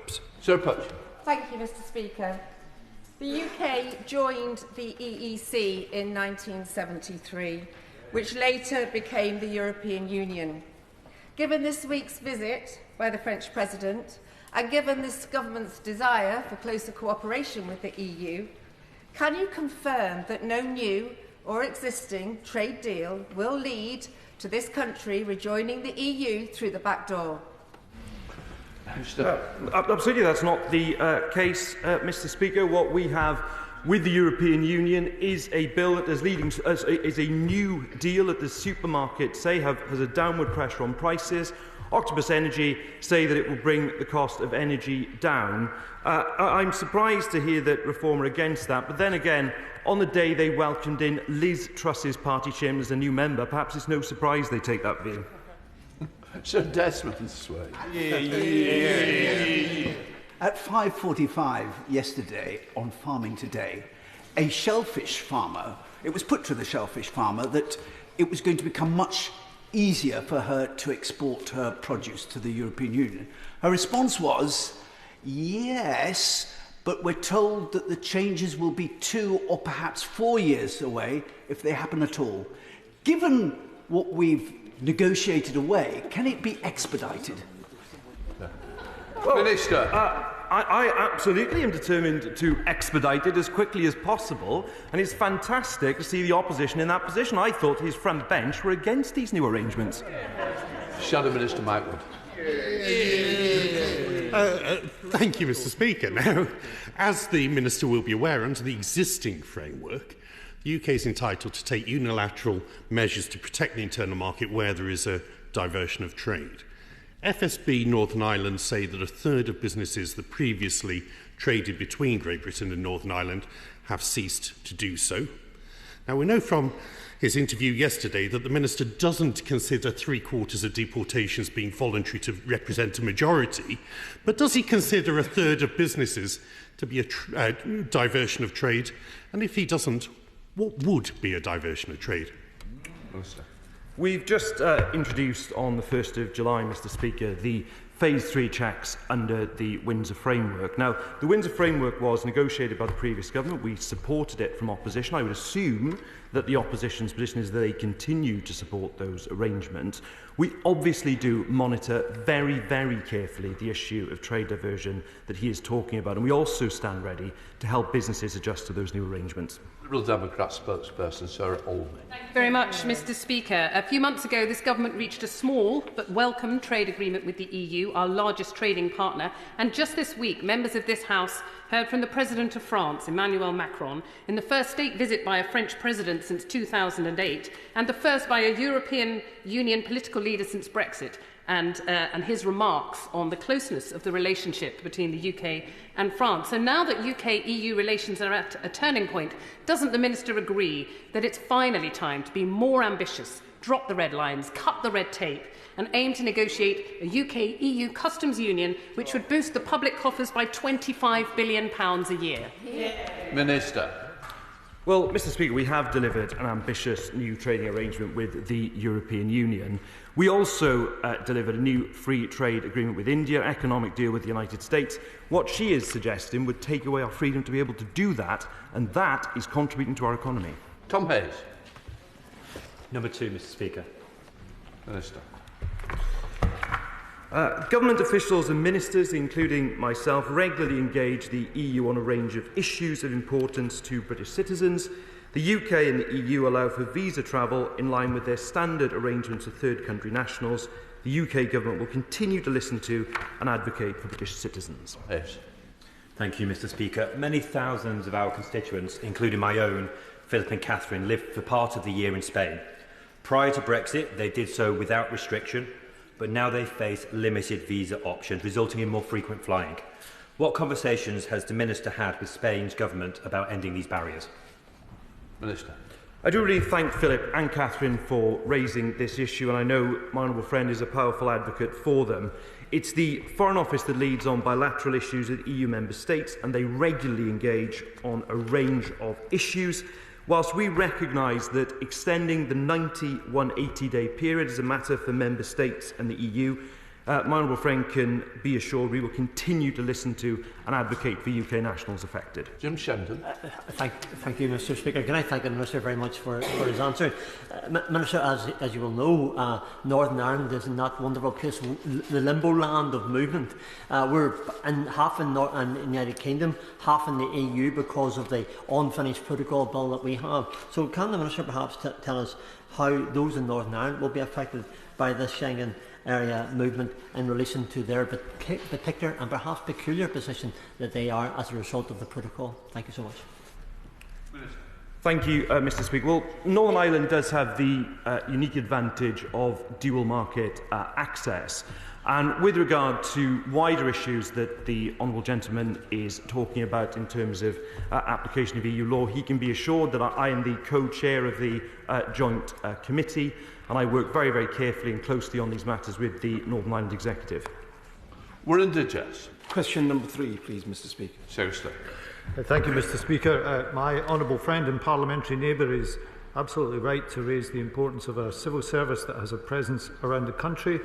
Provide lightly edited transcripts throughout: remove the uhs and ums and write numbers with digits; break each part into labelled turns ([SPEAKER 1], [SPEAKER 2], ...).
[SPEAKER 1] Phillips.
[SPEAKER 2] Sir Pochin.
[SPEAKER 3] Thank you, Mr. Speaker. The UK joined the EEC in 1973, which later became the European Union. Given this week's visit by the French President, and given this government's desire for closer cooperation with the EU, can you confirm that no new or existing trade deal will lead to this country rejoining the EU through the back door?
[SPEAKER 4] Absolutely, that's not the case, Mr. Speaker. What we have with the European Union is a bill that is a new deal that the supermarkets say has a downward pressure on prices. Octopus Energy say that it will bring the cost of energy down. I'm surprised to hear that Reform are against that, but then again, on the day they welcomed in Liz Truss's party chairman as a new member, perhaps it's no surprise they take that view.
[SPEAKER 2] Sir Desmond Swade.
[SPEAKER 5] At 5:45 yesterday on Farming Today, a shellfish farmer, it was put to the shellfish farmer that it was going to become much easier for her to export her produce to the European Union. Her response was, yes, but we're told that the changes will be 2 or perhaps 4 years away, if they happen at all. Given what we've negotiated away, can it be expedited?
[SPEAKER 2] Well, Minister.
[SPEAKER 4] I absolutely am determined to expedite it as quickly as possible, and it's fantastic to see the opposition in that position. I thought his front bench were against these new arrangements.
[SPEAKER 2] Shadow Minister Mike Wood.
[SPEAKER 1] Thank you, Mr. Speaker. Now, as the Minister will be aware, under the existing framework, the UK is entitled to take unilateral measures to protect the internal market where there is a diversion of trade. FSB Northern Ireland say that a third of businesses that previously traded between Great Britain and Northern Ireland have ceased to do so. Now, we know from his interview yesterday that the Minister doesn't consider 3/4 of deportations being voluntary to represent a majority, but does he consider a third of businesses to be a diversion of trade? And if he doesn't, what would be a diversion of trade?
[SPEAKER 2] Minister.
[SPEAKER 4] We've just introduced on the 1st of July, Mr. Speaker, the Phase 3 checks under the Windsor Framework. Now, the Windsor Framework was negotiated by the previous government. We supported it from opposition. I would assume that the opposition's position is that they continue to support those arrangements. We obviously do monitor very, very carefully the issue of trade diversion that he is talking about, and we also stand ready to help businesses adjust to those new arrangements.
[SPEAKER 2] Liberal Democrat spokesperson Sarah Olney.
[SPEAKER 6] Thank you very much, Mr. Speaker. A few months ago, this government reached a small but welcome trade agreement with the EU, our largest trading partner. And just this week, members of this House heard from the President of France, Emmanuel Macron, in the first state visit by a French president since 2008, and the first by a European Union political leader since Brexit, and his remarks on the closeness of the relationship between the UK and France. So now that UK-EU relations are at a turning point, doesn't the Minister agree that it's finally time to be more ambitious, drop the red lines, cut the red tape, and aim to negotiate a UK-EU customs union which would boost the public coffers by £25 billion a year?
[SPEAKER 2] Minister.
[SPEAKER 4] Well, Mr. Speaker, we have delivered an ambitious new trading arrangement with the European Union. We also delivered a new free trade agreement with India, economic deal with the United States. What she is suggesting would take away our freedom to be able to do that, and that is contributing to our economy.
[SPEAKER 2] Tom Hayes.
[SPEAKER 7] Number 2, Mr. Speaker.
[SPEAKER 2] Minister.
[SPEAKER 4] Government officials and ministers, including myself, regularly engage the EU on a range of issues of importance to British citizens. The UK and the EU allow for visa travel in line with their standard arrangements of third country nationals. The UK government will continue to listen to and advocate for British citizens.
[SPEAKER 2] Yes.
[SPEAKER 7] Thank you, Mr. Speaker. Many thousands of our constituents, including my own, Philip and Catherine, lived for part of the year in Spain. Prior to Brexit, they did so without restriction, but now they face limited visa options, resulting in more frequent flying. What conversations has the Minister had with Spain's government about ending these barriers?
[SPEAKER 2] Minister.
[SPEAKER 4] I do really thank Philip and Catherine for raising this issue, and I know my honourable friend is a powerful advocate for them. It's the Foreign Office that leads on bilateral issues with EU member states, and they regularly engage on a range of issues. Whilst we recognise that extending the 90 180-day period is a matter for member states and the EU, my honourable friend can be assured we will continue to listen to and advocate for UK nationals affected.
[SPEAKER 2] Jim Shendon.
[SPEAKER 8] Thank you, Mr. Speaker. Can I thank the Minister very much for his answer? Minister, as you will know, Northern Ireland is in that wonderful place, the limbo land of movement. We're half in the United Kingdom, half in the EU because of the unfinished protocol bill that we have. So can the Minister perhaps tell us how those in Northern Ireland will be affected by this Schengen area movement in relation to their particular and perhaps peculiar position that they are as a result of the protocol? Thank you so much.
[SPEAKER 4] Thank you, Mr. Speaker. Well, Northern Ireland does have the unique advantage of dual market access. And with regard to wider issues that the Honourable Gentleman is talking about in terms of application of EU law, he can be assured that I am the co-chair of the joint committee, and I work very, very carefully and closely on these matters with the Northern Ireland Executive.
[SPEAKER 2] We're in digest.
[SPEAKER 9] Question number 3, please, Mr. Speaker.
[SPEAKER 2] Seriously.
[SPEAKER 10] Thank you, Mr. Speaker. My honourable friend and parliamentary neighbour is absolutely right to raise the importance of a civil service that has a presence around the country.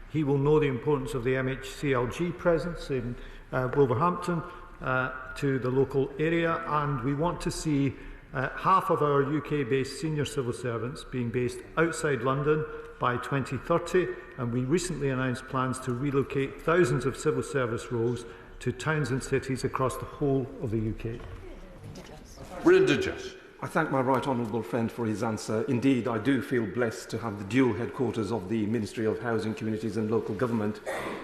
[SPEAKER 10] He will know the importance of the MHCLG presence in Wolverhampton to the local area, and we want to see half of our UK-based senior civil servants being based outside London by 2030, and we recently announced plans to relocate thousands of civil service roles to towns and cities across the whole of the UK.
[SPEAKER 2] We're in digest.
[SPEAKER 9] I thank my right honourable friend for his answer. Indeed, I do feel blessed to have the dual headquarters of the Ministry of Housing, Communities and Local Government,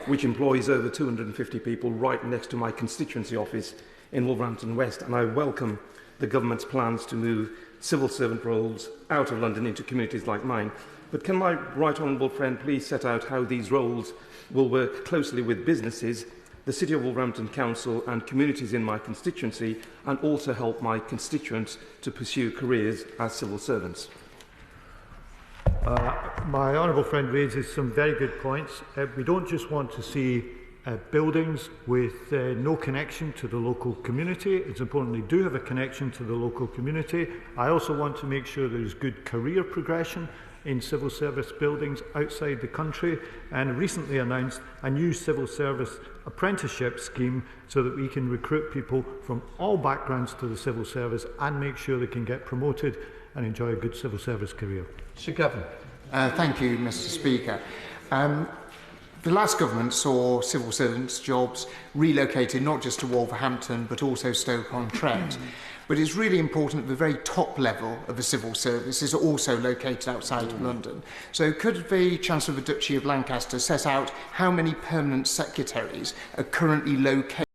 [SPEAKER 9] which employs over 250 people right next to my constituency office in Wolverhampton West, and I welcome the government's plans to move civil servant roles out of London into communities like mine. But can my right honourable friend please set out how these roles will work closely with businesses, the City of Wolverhampton Council and communities in my constituency, and also help my constituents to pursue careers as civil servants?
[SPEAKER 10] My honourable friend raises some very good points. We don't just want to see buildings with no connection to the local community. It's important they do have a connection to the local community. I also want to make sure there's good career progression in civil service buildings outside the country, and recently announced a new civil service apprenticeship scheme so that we can recruit people from all backgrounds to the civil service and make sure they can get promoted and enjoy a good civil service career.
[SPEAKER 2] Sir Gavin.
[SPEAKER 11] Thank you, Mr. Speaker. The last government saw civil servants' jobs relocated not just to Wolverhampton but also Stoke-on-Trent. But it's really important that the very top level of the civil service is also located outside of London. So could the Chancellor of the Duchy of Lancaster set out how many permanent secretaries are currently located